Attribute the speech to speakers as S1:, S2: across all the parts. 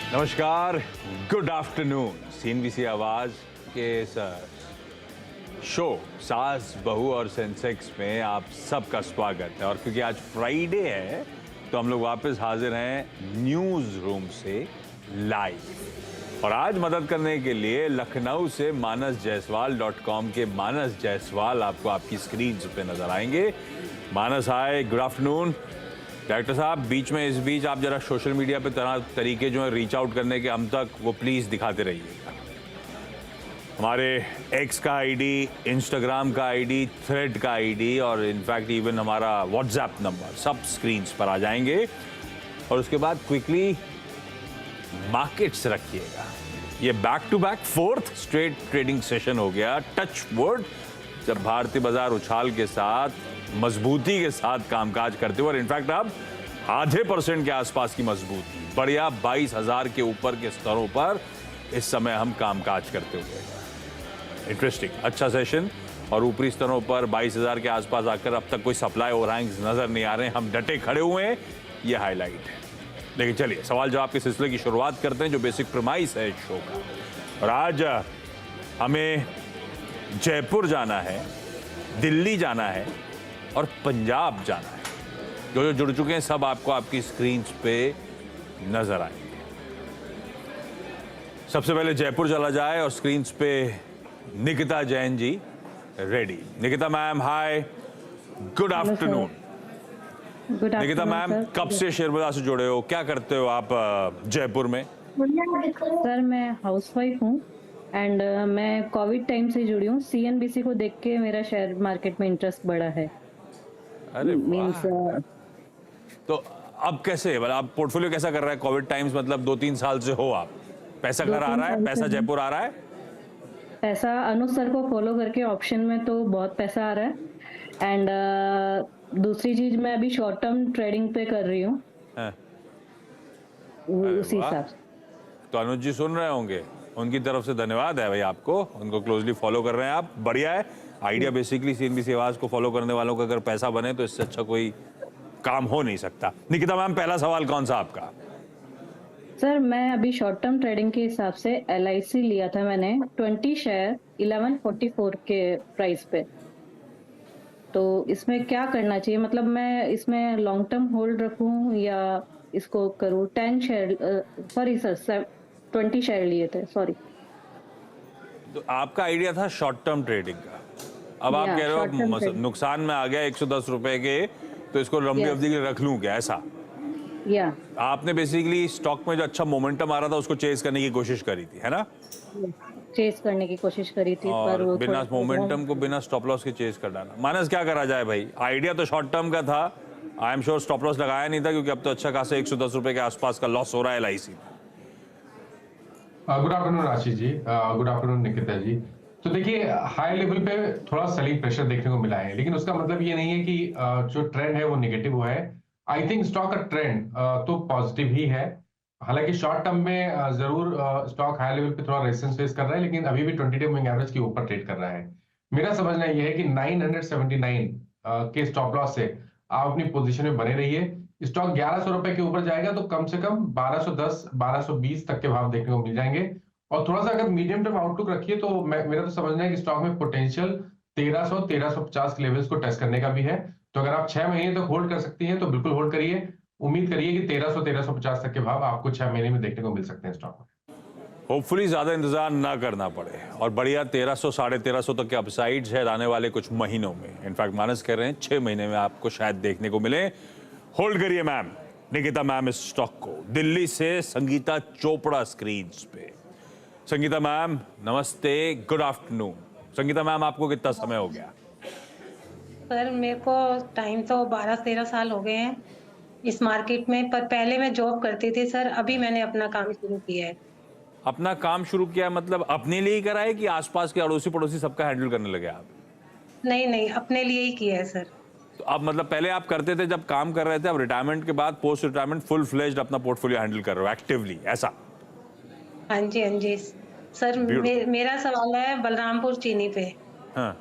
S1: नमस्कार, good afternoon. CNBC आवाज के इस शो सास बहू और सेंसेक्स में आप सबका स्वागत है। और क्योंकि आज फ्राइडे है तो हम लोग वापस हाजिर हैं न्यूज रूम से लाइव। और आज मदद करने के लिए लखनऊ से manasjaiswal.com के मानस जायसवाल आपको आपकी स्क्रीन पे नजर आएंगे। मानस, हाय, गुड आफ्टरनून। डायरेक्टर साहब, बीच में इस बीच आप जरा सोशल मीडिया पे तरह तरीके जो है रीच आउट करने के हम तक, वो प्लीज दिखाते रहिएगा। हमारे एक्स का आईडी, इंस्टाग्राम का आईडी, थ्रेड का आईडी और इनफैक्ट इवन हमारा व्हाट्सएप नंबर सब स्क्रीन्स पर आ जाएंगे। और उसके बाद क्विकली मार्केट्स रखिएगा। ये back to back fourth straight trading session हो गया, टच वुड, जब भारतीय बाजार उछाल के साथ, मजबूती के साथ कामकाज करते हुए, और इनफैक्ट अब 0.5% के आसपास की मजबूती, बढ़िया 22,000 के ऊपर के स्तरों पर इस समय हम कामकाज करते हुए। इंटरेस्टिंग, अच्छा सेशन। और ऊपरी स्तरों पर 22,000 के आसपास आकर अब तक कोई सप्लाई ओवरहैंग्स नजर नहीं आ रहे हैं। हम डटे खड़े हुए हैं, ये हाईलाइट है। लेकिन चलिए सवाल जवाब के सिलसिले की शुरुआत करते हैं, जो बेसिक प्रीमाइस है इस शो का। और आज हमें जयपुर जाना है, दिल्ली जाना है और पंजाब जाना है। जो जुड़ चुके हैं सब आपको आपकी स्क्रीन पे नजर आएंगे। सबसे पहले जयपुर चला जाए और स्क्रीन पे निकिता जैन जी रेडी। निकिता मैम, हाय, गुड आफ्टरनून। निकिता मैम, कब से शेयर बाजार से जुड़े हो, क्या करते हो आप जयपुर में?
S2: सर मैं हाउसवाइफ हूँ एंड मैं कोविड टाइम से जुड़ी हूँ। सीएनबीसी को देख के मेरा शेयर मार्केट में इंटरेस्ट बढ़ा है।
S1: अरे
S2: मींस
S1: तो अब कैसे, आप पोर्टफोलियो कैसा कर रहा है कोविड टाइम्स? मतलब 2-3 साल से हो आप, पैसा घर आ रहा है, पैसा जयपुर आ रहा है?
S2: पैसा अनुज सर को फॉलो करके ऑप्शन में तो बहुत पैसा आ रहा है। एंड दूसरी चीज, मैं अभी शॉर्ट टर्म ट्रेडिंग पे कर रही हूँ उसी हिसाब से।
S1: तो अनुज जी सुन रहे होंगे, उनकी तरफ से धन्यवाद है भाई आपको, उनको क्लोजली फॉलो कर रहे हैं आप, बढ़िया है आइडिया। बेसिकली सीएनबीसी आवाज को फॉलो करने वालों का अगर पैसा बने तो इससे अच्छा कोई काम हो नहीं सकता। निकिता मैम, पहला सवाल कौन सा आपका?
S2: सर मैं अभी शॉर्ट टर्म ट्रेडिंग के हिसाब से LIC लिया था मैंने 20 शेयर 1144 के प्राइस पे। तो इसमें क्या करना चाहिए, मतलब मैं इसमें लॉन्ग टर्म होल्ड रखूं या इसको करूं? 10 शेयर, सॉरी सर 20 शेयर लिए थे, सॉरी।
S1: तो आपका आइडिया था शॉर्ट टर्म ट्रेडिंग का, अब आप कह रहे हो नुकसान में आ गया 110 रुपए के, तो इसको लंबी अवधि के लिए रख लूं क्या, ऐसा?
S2: या
S1: आपने बेसिकली स्टॉक में जो अच्छा मोमेंटम आ रहा था उसको चेज करने की कोशिश करी थी, है ना?
S2: चेस करने की कोशिश करी थी,
S1: और
S2: पर वो
S1: बिना मोमेंटम को बिना स्टॉप लॉस के चेज कर डाला। मानस, क्या करा जाए भाई? आइडिया तो शॉर्ट टर्म का था, I am sure stop loss लगाया नहीं था, क्योंकि अब तो अच्छा खासा 110 रुपए के आसपास का लॉस हो रहा है LIC में।
S3: Good afternoon Ashish ji, good afternoon Nikita जी। तो देखिए, हाई लेवल पे थोड़ा सेलिंग प्रेशर देखने को मिला है, लेकिन उसका मतलब ये नहीं है कि जो ट्रेंड है वो नेगेटिव हुआ है। आई थिंक स्टॉक का ट्रेंड तो पॉजिटिव ही है। हालांकि शॉर्ट टर्म में जरूर स्टॉक हाई लेवल पे थोड़ा रेजिस्टेंस फेस कर रहा है, लेकिन अभी भी 20 डे मूविंग एवरेज के ऊपर ट्रेड कर रहा है। मेरा समझना यह है कि 979 के स्टॉप लॉस से आप अपनी पोजीशन में बने रहिए। स्टॉक 1100 रुपए के ऊपर जाएगा तो कम से कम 1210 1220 तक के भाव देखने को मिल जाएंगे। और थोड़ा सा अगर मीडियम टर्म आउटलुक रखिए तो मेरा तो समझना है कि स्टॉक में पोटेंशियल 1300 1350 के लेवल्स को टेस्ट करने का भी है। तो अगर आप 6 महीने तक होल्ड कर सकती हैं तो बिल्कुल होल्ड करिए। उम्मीद करिए कि 1300 1350 तक के भाव आपको 6 महीने में देखने को मिल सकते हैं स्टॉक में।
S1: होपफुली ज्यादा इंतजार ना करना पड़े और बढ़िया 1300 1350 तक के अपसाइड्स है आने वाले कुछ महीनों में। इनफैक्ट मानस कह रहे हैं 6 महीने में आपको शायद देखने को मिले। होल्ड करिए मैम, निकिता मैम इस स्टॉक को। दिल्ली से संगीता चोपड़ा स्क्रीन पे। संगीता मैम नमस्ते, गुड आफ्टरनून। संगीता मैम, आपको कितना समय हो गया?
S4: सर मेरे को टाइम तो 12-13 साल हो गए हैं इस मार्केट में, पर पहले मैं जॉब करती थी सर, अभी मैंने अपना काम शुरू किया है।
S1: अपना काम शुरू किया मतलब अपने लिए ही करा है कि आसपास के अड़ोसी पड़ोसी सबका हैंडल करने लगे आप?
S4: नहीं नहीं, अपने लिए ही किया है सर।
S1: तो अब मतलब पहले आप करते थे जब काम कर रहे थे, अब रिटायरमेंट के बाद पोस्ट रिटायरमेंट फुल फ्लेज्ड अपना पोर्टफोलियो हैंडल कर रहे हो एक्टिवली, ऐसा?
S4: हाँ जी सर। मेरा सवाल है बलरामपुर चीनी पे।
S1: हाँ।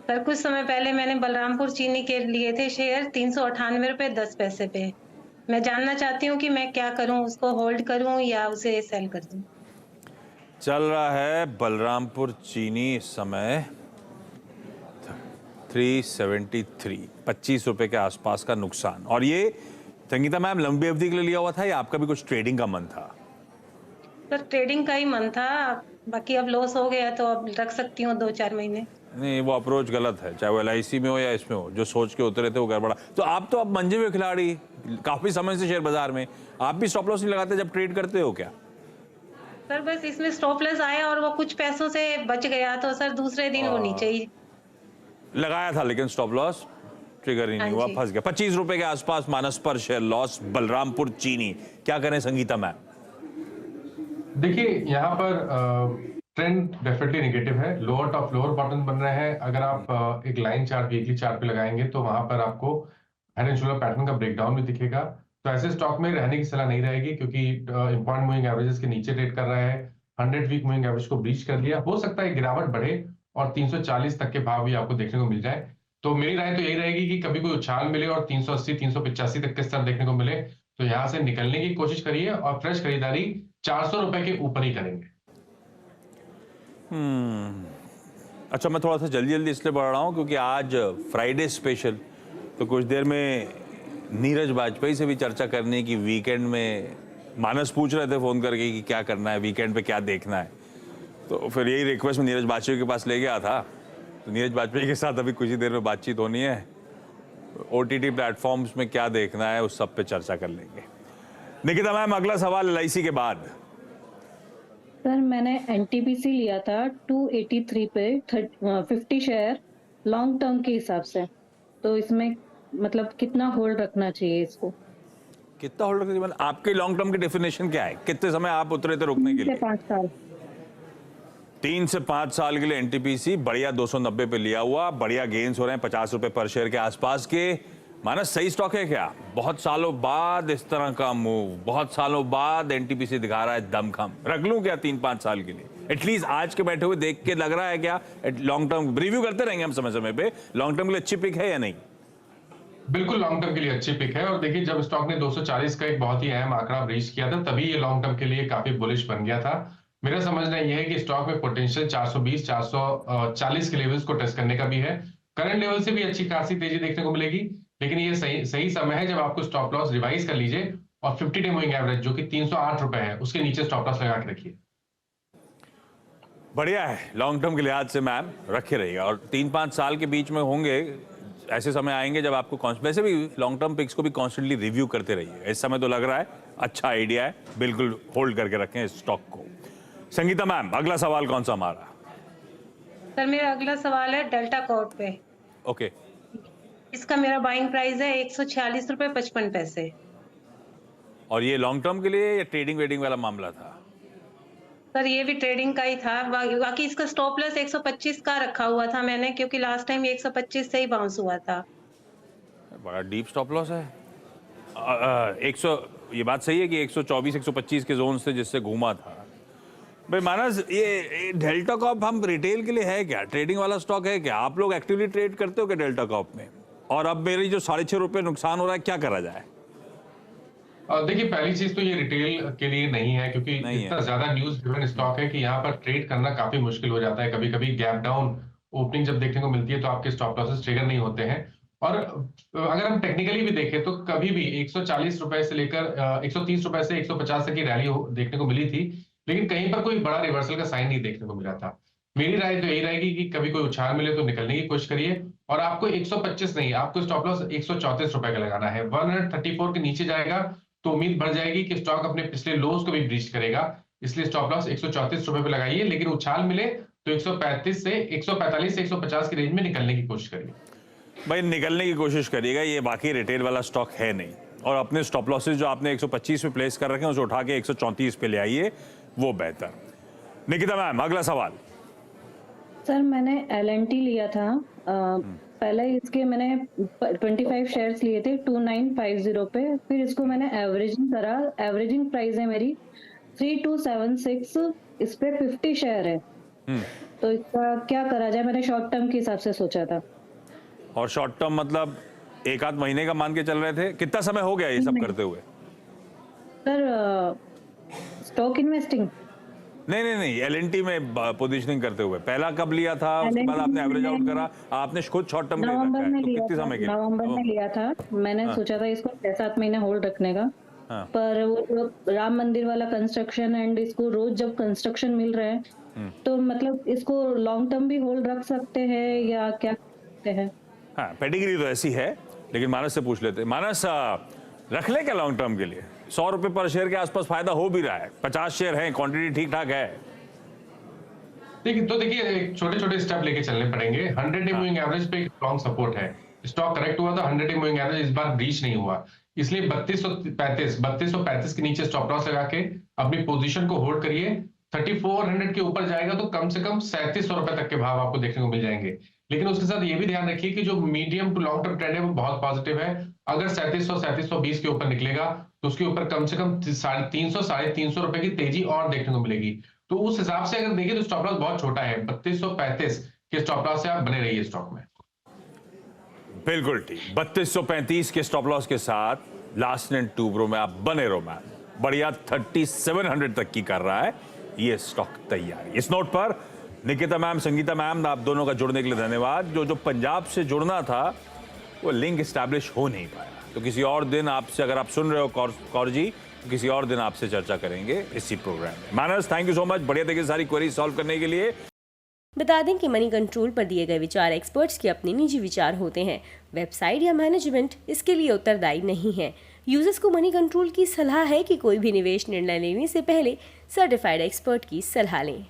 S4: सर कुछ समय पहले मैंने बलरामपुर चीनी के लिए थे शेयर 398 रुपए 10 पैसे पे। मैं जानना चाहती हूँ कि मैं क्या करूँ, उसको होल्ड करूँ या उसे सेल कर दूँ?
S1: चल रहा है बलरामपुर चीनी इस समय 373, 25 रुपए के आसपास का नुकसान। और ये संगीता मैम लंबी अवधि के लिए लिया हुआ था या आपका भी कुछ ट्रेडिंग का मन था?
S4: सर ट्रेडिंग का ही मन था, बाकी अब लॉस हो गया तो अब रख सकती हूँ 2-4 महीने।
S1: नहीं, वो अप्रोच गलत है, चाहे वो LIC में हो या इसमें हो। जो सोच के उतरे थे वो गड़बड़ा। तो आप तो अब मंजे हुए खिलाड़ी, काफी समय से शेयर बाजार में, आप भी स्टॉप लॉस नहीं लगाते जब ट्रेड करते हो क्या?
S4: सर बस इसमें स्टॉप लॉस आया और वो कुछ पैसों से बच गया तो सर दूसरे दिन वो नीचे ही।
S1: लगाया था लेकिन स्टॉप लॉस ट्रिगर ही
S4: हाँ
S1: नहीं हुआ,
S4: जी।
S1: फंस गया। 25 रुपए के आसपास माइनस पर शेयर लॉस बलरामपुर चीनी। क्या करें संगीता मैम?
S3: देखिए यहाँ पर ट्रेंड डेफिनेटली नेगेटिव है, लोअर टॉप लोअर बॉटम बन रहे हैं। अगर आप एक लाइन चार्ट वीकली चार्ट पे लगाएंगे तो वहां पर आपको हेड एंड शोल्डर पैटर्न का ब्रेकडाउन भी दिखेगा। तो ऐसे स्टॉक में रहने की सलाह नहीं रहेगी, क्योंकि इंपॉर्टेंट मूविंग एवरेजेस के नीचे ट्रेड कर रहा है। 100 वीक मूविंग एवरेज को ब्रीच कर लिया, हो सकता है गिरावट बढ़े और 340 तक के भाव भी आपको देखने को मिल जाए। तो मेरी राय तो यही रहेगी कि कभी कोई उछाल मिले और 380 385 तक के स्तर देखने को मिले तो यहाँ से निकलने की कोशिश करिए और फ्रेश खरीदारी 400 रुपए के ऊपर ही करेंगे।
S1: अच्छा, मैं थोड़ा सा जल्दी जल्दी इसलिए बढ़ रहा हूँ क्योंकि आज फ्राइडे स्पेशल, तो कुछ देर में नीरज वाजपेयी से भी चर्चा करने की। वीकेंड में मानस पूछ रहे थे फोन करके कि क्या करना है वीकेंड पे, क्या देखना है। तो फिर यही रिक्वेस्ट में नीरज वाजपेयी के पास ले गया था। तो नीरज वाजपेयी के साथ अभी कुछ ही देर में बातचीत होनी है। OTT प्लेटफॉर्म्स में क्या देखना है उस सब पे चर्चा कर लेंगे। निकिता मैम, अगला सवाल LIC के बाद।
S2: सर मैंने NTPC लिया था 283 पे 50 शेयर लॉन्ग टर्म के हिसाब से, तो इसमें मतलब कितना होल्ड रखना चाहिए इसको?
S1: कितना होल्ड रखने? आपके लॉन्ग टर्म की डेफिनेशन क्या है? कितने समय आप उतरे थे रुकने के
S2: से
S1: लिए?
S2: 5 साल।
S1: 3 से 5 साल के लिए NTPC बढ़िया 290 पे लिया हुआ, बढ़िया गेन्स हो रहे हैं 50 रुपए पर शेयर के आसपास के। मानस सही स्टॉक है क्या? बहुत सालों बाद इस तरह का मूव, बहुत सालों बाद NTPC दिखा रहा है दमखम। रख लूं क्या 3-5 साल के लिए? एटलीस्ट आज के बैठे हुए देख के लग रहा है क्या लॉन्ग टर्म रिव्यू करते रहेंगे हम समय समय पे, लॉन्ग टर्म के लिए अच्छी पिक है या नहीं?
S3: बिल्कुल लॉन्ग टर्म के लिए अच्छी पिक है। और देखिए जब स्टॉक ने 240 का एक बहुत ही अहम आंकड़ा ब्रीच किया था तभी ये लॉन्ग टर्म के लिए काफी बुलिश बन गया था। मेरा समझना यह है कि स्टॉक में पोटेंशियल 420 440 के लेवल्स को टेस्ट करने का भी है। करंट लेवल से भी अच्छी खासी तेजी देखने को मिलेगी, लेकिन ये सही समय है जब आपको स्टॉप लॉस रिवाइज कर लीजिए और 50 डे मूविंग एवरेज जो कि 308 रुपए है उसके नीचे स्टॉप लॉस लगा के रखिए।
S1: बढ़िया है, लॉन्ग टर्म के लिहाज से मैम रखे रहिएगा। और 3-5 साल के बीच में होंगे ऐसे समय आएंगे जब आपको वैसे भी लॉन्ग टर्म पिक्स को भी कॉन्स्टेंटली रिव्यू करते रहिए। इस समय तो लग रहा है अच्छा आइडिया है, बिल्कुल होल्ड करके रखें इस स्टॉक को। संगीता मैम, अगला सवाल कौन सा हमारा?
S4: सर मेरा अगला सवाल है डेल्टा कॉर्प पे।
S1: ओके।
S4: इसका मेरा बाइंग प्राइस है 146 रुपए 55 पैसे।
S1: और ये लॉन्ग टर्म के लिए या ट्रेडिंग वेडिंग वाला मामला था?
S4: सर ये भी ट्रेडिंग का ही था, बाकी इसका स्टॉप लॉस 125 का रखा हुआ था मैंने, क्योंकि लास्ट टाइम 125 से ही बाउंस हुआ था।
S1: बड़ा डीप स्टॉप लॉस है। 100, ये बात सही है कि 124 125 के जोन से जिससे घूमा था। भाई मानस, ये डेल्टा कॉर्प हम रिटेल के लिए है क्या? ट्रेडिंग वाला स्टॉक है क्या? आप लोग एक्टिवली ट्रेड करते हो क्या डेल्टा कॉर्प में? और अब मेरी जो 6.5 रुपए नुकसान हो रहा है, क्या करा जाए?
S3: देखिए पहली चीज तो ये रिटेल के लिए नहीं है, क्योंकि इतना ज्यादा न्यूज ड्रिवन स्टॉक है कि यहाँ पर ट्रेड करना काफी मुश्किल हो जाता है। कभी कभी गैप डाउन ओपनिंग जब देखने को मिलती है तो आपके स्टॉप लॉसेस ट्रिगर नहीं होते हैं। और अगर हम टेक्निकली भी देखें तो कभी भी 140 रुपए से लेकर 130 रुपए से 150 तक की रैली देखने को मिली थी, लेकिन कहीं पर कोई बड़ा रिवर्सल का साइन नहीं देखने को मिला था। मेरी राय तो यही रहेगी कि कभी कोई उछाल मिले तो निकलने की कोशिश करिए। और आपको 125 नहीं, आपको स्टॉप लॉस 134 रुपए का लगाना है। 134 के नीचे जाएगा तो उम्मीद बढ़ जाएगी कि स्टॉक अपने पिछले लोज को भी ब्रीच करेगा, इसलिए स्टॉप लॉस 134 रुपए पे लगाइए। लेकिन उछाल मिले तो 145 से 150 की रेंज में निकलने की कोशिश करिए।
S1: भाई निकलने की कोशिश करिएगा, ये बाकी रिटेल वाला स्टॉक है नहीं। और अपने स्टॉप लॉसेस जो आपने 125 पे प्लेस कर रखे हैं उसे उठा के 134 पे ले आइए, वो बेहतर। निकिता मैम, अगला सवाल।
S2: सर मैंने LNT लिया था, पहले इसके मैंने 25 शेयर्स लिए थे 2950 पे, फिर इसको मैंने एवरेजिंग करा। एवरेजिंग प्राइस है मेरी 3276, इस पे 50 शेयर है। तो इसका क्या करा जाए? मैंने शॉर्ट टर्म के हिसाब से सोचा था।
S1: और शॉर्ट टर्म मतलब एक आध महीने का मान के चल रहे थे, कितना समय हो गया ये सब करते हुए?
S2: सर स्टॉक इन्वेस्टिंग
S1: नहीं, एलएनटी में पोजीशनिंग करते हुए पहला कब लिया था, उसके बाद आपने एवरेज आउट करा, आपने खुद शॉर्ट टर्म ले रखा
S2: नवंबर
S1: है,
S2: में
S1: तो
S2: लिया
S1: कितने
S2: था,
S1: समय के लिए?
S2: नवंबर में लिया था। मैंने सोचा था इसको 6-7 महीने होल्ड रखने का,
S1: हाँ।
S2: पर वो जो राम मंदिर वाला कंस्ट्रक्शन एंड इसको रोज जब कंस्ट्रक्शन मिल रहा है तो मतलब इसको लॉन्ग टर्म भी होल्ड रख सकते हैं या क्या करते हैं?
S1: हाँ, पेडिग्री तो ऐसी है, लेकिन मानस से पूछ लेते। मानस, रख ले क्या लॉन्ग टर्म के लिए? 100 रुपए पर शेयर के आसपास फायदा हो भी रहा है, 50 शेयर है, क्वांटिटी ठीक ठाक है।
S3: देखिए छोटे छोटे स्टेप लेके चलने पड़ेंगे। 100 डे मूविंग एवरेज पे एक स्ट्रॉन्ग सपोर्ट है। स्टॉक करेक्ट हुआ था, 100 डे मूविंग एवरेज इस बार ब्रीच नहीं हुआ, इसलिए 3235 के नीचे स्टॉप लॉस लगा के अपनी पोजीशन को होल्ड करिए। 3400 के ऊपर जाएगा तो कम से कम 3700 रुपए तक के भाव आपको देखने को मिल जाएंगे। लेकिन उसके साथ ये भी ध्यान रखिए कि जो medium to long term trend है वो बहुत पॉजिटिव है। अगर 3720 के ऊपर निकलेगा तो उसके ऊपर कम से कम 350 रुपए की तेजी और देखने को मिलेगी। तो उस हिसाब से अगर देखिए तो स्टॉप लॉस बहुत छोटा है, 3235 के स्टॉप लॉस से आप बने रहिए स्टॉक में।
S1: बिल्कुल ठीक, 3235 के स्टॉप लॉस के साथ लास्ट एंड 2 ब्रो में आप बने रहो मैम। बढ़िया 3700 तक की कर रहा है ये स्टॉक तैयार। इस नोट पर निकिता मैम, संगीता मैम, आप दोनों का जुड़ने के लिए धन्यवाद। जो पंजाब से जुड़ना था वो लिंक एस्टैब्लिश हो नहीं पाया, तो किसी और दिन आपसे, अगर आप सुन रहे हो कौर जी, तो किसी और दिन आपसे चर्चा करेंगे इसी प्रोग्राम में। मानस, थैंक यू सो मच, बढ़िया तरीके से सारी क्वेरी सॉल्व करने के लिए।
S5: बता दें कि मनी कंट्रोल पर दिए गए विचार एक्सपर्ट्स के अपने निजी विचार होते हैं। वेबसाइट या मैनेजमेंट इसके लिए उत्तरदायी नहीं है। यूजर्स को मनी कंट्रोल की सलाह है कि कोई भी निवेश निर्णय लेने से पहले सर्टिफाइड एक्सपर्ट की सलाह लें।